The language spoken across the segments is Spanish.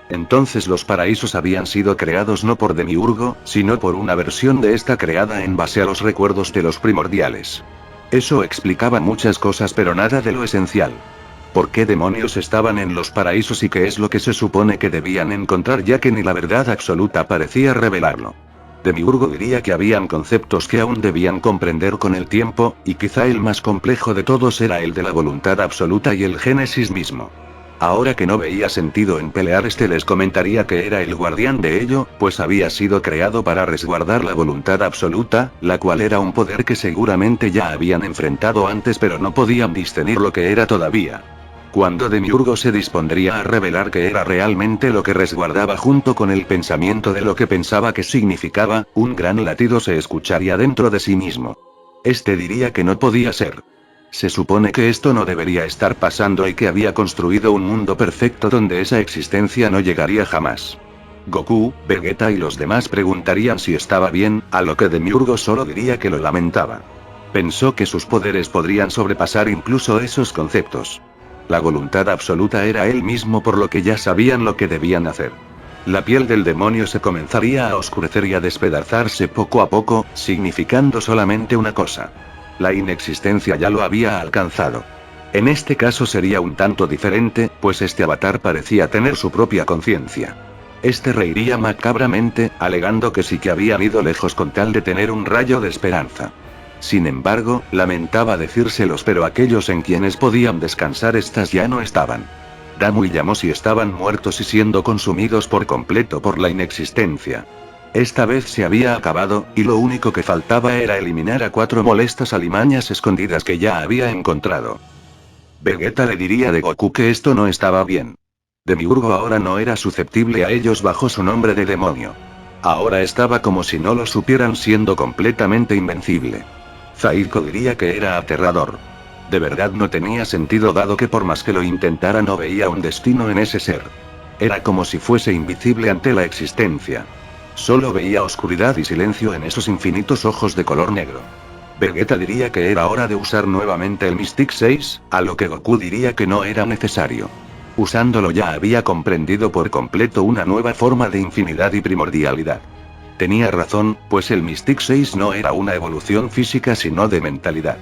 Entonces los paraísos habían sido creados no por Demiurgo, sino por una versión de esta creada en base a los recuerdos de los primordiales. Eso explicaba muchas cosas pero nada de lo esencial. ¿Por qué demonios estaban en los paraísos y qué es lo que se supone que debían encontrar, ya que ni la verdad absoluta parecía revelarlo? Demiurgo diría que habían conceptos que aún debían comprender con el tiempo, y quizá el más complejo de todos era el de la voluntad absoluta y el Génesis mismo. Ahora que no veía sentido en pelear, les comentaría que era el guardián de ello, pues había sido creado para resguardar la voluntad absoluta, la cual era un poder que seguramente ya habían enfrentado antes pero no podían discernir lo que era todavía. Cuando Demiurgo se dispondría a revelar qué era realmente lo que resguardaba junto con el pensamiento de lo que pensaba que significaba, un gran latido se escucharía dentro de sí mismo. Diría que no podía ser. Se supone que esto no debería estar pasando y que había construido un mundo perfecto donde esa existencia no llegaría jamás. Goku, Vegeta y los demás preguntarían si estaba bien, a lo que Demiurgo solo diría que lo lamentaba. Pensó que sus poderes podrían sobrepasar incluso esos conceptos. La voluntad absoluta era él mismo, por lo que ya sabían lo que debían hacer. La piel del demonio se comenzaría a oscurecer y a despedazarse poco a poco, significando solamente una cosa. La inexistencia ya lo había alcanzado. En este caso sería un tanto diferente, pues este avatar parecía tener su propia conciencia. Reiría macabramente, alegando que sí que habían ido lejos con tal de tener un rayo de esperanza. Sin embargo, lamentaba decírselos, pero aquellos en quienes podían descansar estas ya no estaban. Damu y Yamoshi estaban muertos y siendo consumidos por completo por la inexistencia. Esta vez se había acabado, y lo único que faltaba era eliminar a 4 molestas alimañas escondidas que ya había encontrado. Vegeta le diría de Goku que esto no estaba bien. Demiurgo ahora no era susceptible a ellos bajo su nombre de demonio. Ahora estaba como si no lo supieran, siendo completamente invencible. Zaiko diría que era aterrador. De verdad no tenía sentido, dado que por más que lo intentara no veía un destino en ese ser. Era como si fuese invisible ante la existencia. Solo veía oscuridad y silencio en esos infinitos ojos de color negro. Vegeta diría que era hora de usar nuevamente el Mystic 6, a lo que Goku diría que no era necesario. Usándolo ya había comprendido por completo una nueva forma de infinidad y primordialidad. Tenía razón, pues el Mystic 6 no era una evolución física sino de mentalidad.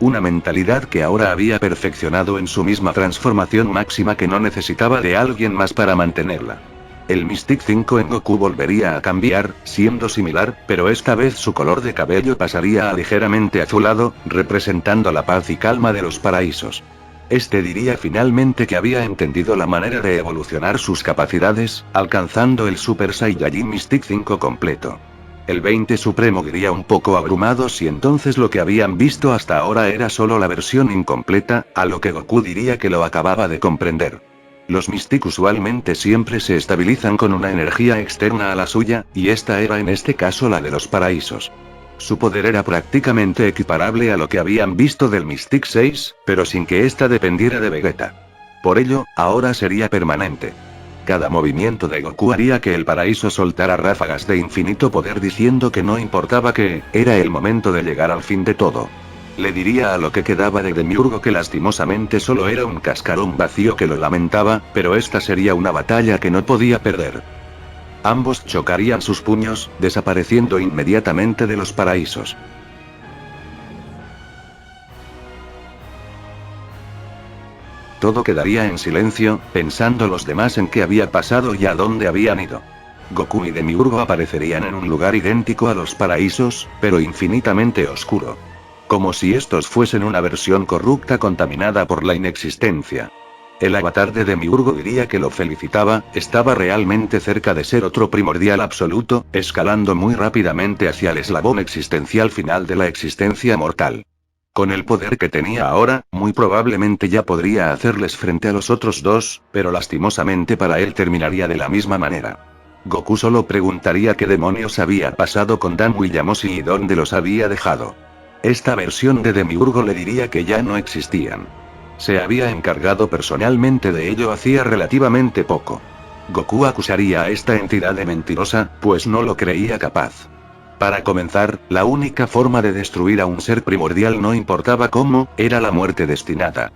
Una mentalidad que ahora había perfeccionado en su misma transformación máxima, que no necesitaba de alguien más para mantenerla. El Mystic 5 en Goku volvería a cambiar, siendo similar, pero esta vez su color de cabello pasaría a ligeramente azulado, representando la paz y calma de los paraísos. Diría finalmente que había entendido la manera de evolucionar sus capacidades, alcanzando el Super Saiyajin Mystic 5 completo. El 20 Supremo diría un poco abrumado si entonces lo que habían visto hasta ahora era solo la versión incompleta, a lo que Goku diría que lo acababa de comprender. Los Mystic usualmente siempre se estabilizan con una energía externa a la suya, y esta era en este caso la de los paraísos. Su poder era prácticamente equiparable a lo que habían visto del Mystic 6, pero sin que ésta dependiera de Vegeta. Por ello, ahora sería permanente. Cada movimiento de Goku haría que el paraíso soltara ráfagas de infinito poder, diciendo que no importaba, que era el momento de llegar al fin de todo. Le diría a lo que quedaba de Demiurgo que lastimosamente solo era un cascarón vacío que lo lamentaba, pero esta sería una batalla que no podía perder. Ambos chocarían sus puños, desapareciendo inmediatamente de los paraísos. Todo quedaría en silencio, pensando los demás en qué había pasado y a dónde habían ido. Goku y Demiurgo aparecerían en un lugar idéntico a los paraísos, pero infinitamente oscuro. Como si estos fuesen una versión corrupta contaminada por la inexistencia. El avatar de Demiurgo diría que lo felicitaba, estaba realmente cerca de ser otro primordial absoluto, escalando muy rápidamente hacia el eslabón existencial final de la existencia mortal. Con el poder que tenía ahora, muy probablemente ya podría hacerles frente a los otros dos, pero lastimosamente para él terminaría de la misma manera. Goku solo preguntaría qué demonios había pasado con Damu y Yamoshi y dónde los había dejado. Esta versión de Demiurgo le diría que ya no existían. Se había encargado personalmente de ello hacía relativamente poco. Goku acusaría a esta entidad de mentirosa, pues no lo creía capaz. Para comenzar, la única forma de destruir a un ser primordial, no importaba cómo, era la muerte destinada.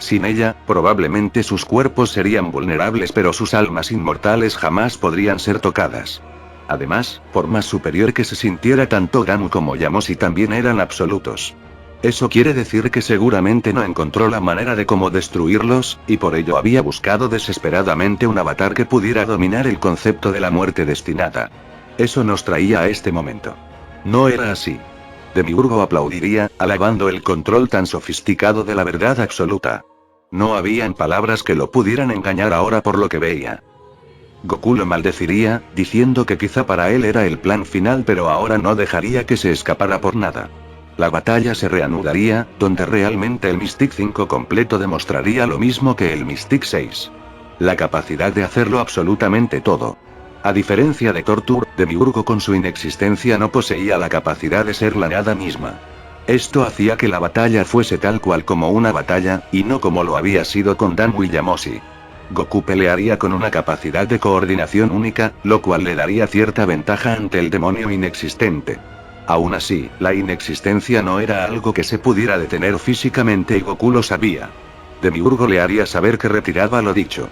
Sin ella, probablemente sus cuerpos serían vulnerables, pero sus almas inmortales jamás podrían ser tocadas. Además, por más superior que se sintiera, tanto Gamu como Yamoshi también eran absolutos. Eso quiere decir que seguramente no encontró la manera de cómo destruirlos, y por ello había buscado desesperadamente un avatar que pudiera dominar el concepto de la muerte destinada. Eso nos traía a este momento. No era así. Demiurgo aplaudiría, alabando el control tan sofisticado de la verdad absoluta. No habían palabras que lo pudieran engañar ahora por lo que veía. Goku lo maldeciría, diciendo que quizá para él era el plan final, pero ahora no dejaría que se escapara por nada. La batalla se reanudaría, donde realmente el Mystic 5 completo demostraría lo mismo que el Mystic 6. La capacidad de hacerlo absolutamente todo. A diferencia de Torture, Demiurgo con su inexistencia no poseía la capacidad de ser la nada misma. Esto hacía que la batalla fuese tal cual como una batalla, y no como lo había sido con Danmu y Yamoshi. Goku pelearía con una capacidad de coordinación única, lo cual le daría cierta ventaja ante el demonio inexistente. Aún así, la inexistencia no era algo que se pudiera detener físicamente y Goku lo sabía. Demiurgo le haría saber que retiraba lo dicho.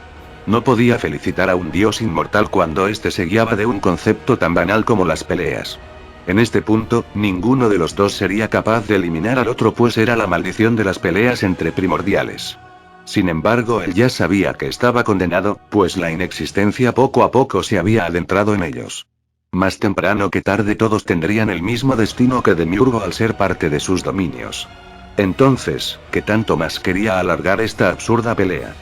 No podía felicitar a un dios inmortal cuando éste se guiaba de un concepto tan banal como las peleas. En este punto, ninguno de los dos sería capaz de eliminar al otro, pues era la maldición de las peleas entre primordiales. Sin embargo, él ya sabía que estaba condenado, pues la inexistencia poco a poco se había adentrado en ellos. Más temprano que tarde todos tendrían el mismo destino que Demiurgo al ser parte de sus dominios. Entonces, ¿qué tanto más quería alargar esta absurda pelea?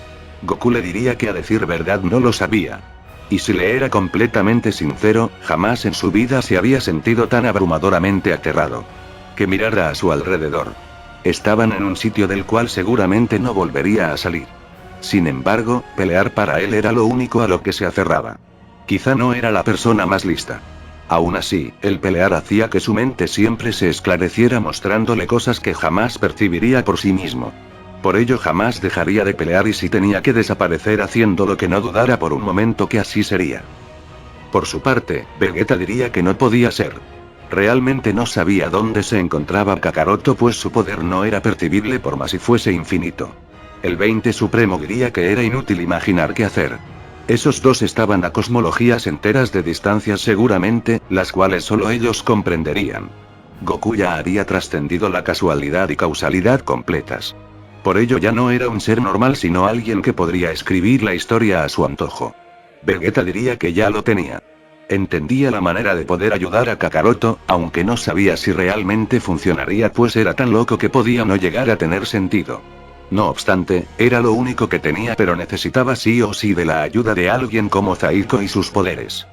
Goku le diría que a decir verdad no lo sabía. Y si le era completamente sincero, jamás en su vida se había sentido tan abrumadoramente aterrado. Que mirara a su alrededor. Estaban en un sitio del cual seguramente no volvería a salir. Sin embargo, pelear para él era lo único a lo que se aferraba. Quizá no era la persona más lista. Aún así, el pelear hacía que su mente siempre se esclareciera, mostrándole cosas que jamás percibiría por sí mismo. Por ello jamás dejaría de pelear, y si tenía que desaparecer haciéndolo, que no dudara por un momento que así sería. Por su parte, Vegeta diría que no podía ser. Realmente no sabía dónde se encontraba Kakaroto, pues su poder no era percibible por más si fuese infinito. El 20 Supremo diría que era inútil imaginar qué hacer. Esos dos estaban a cosmologías enteras de distancia seguramente, las cuales solo ellos comprenderían. Goku ya había trascendido la casualidad y causalidad completas. Por ello ya no era un ser normal, sino alguien que podría escribir la historia a su antojo. Vegeta diría que ya lo tenía. Entendía la manera de poder ayudar a Kakaroto, aunque no sabía si realmente funcionaría, pues era tan loco que podía no llegar a tener sentido. No obstante, era lo único que tenía, pero necesitaba sí o sí de la ayuda de alguien como Zaiko y sus poderes.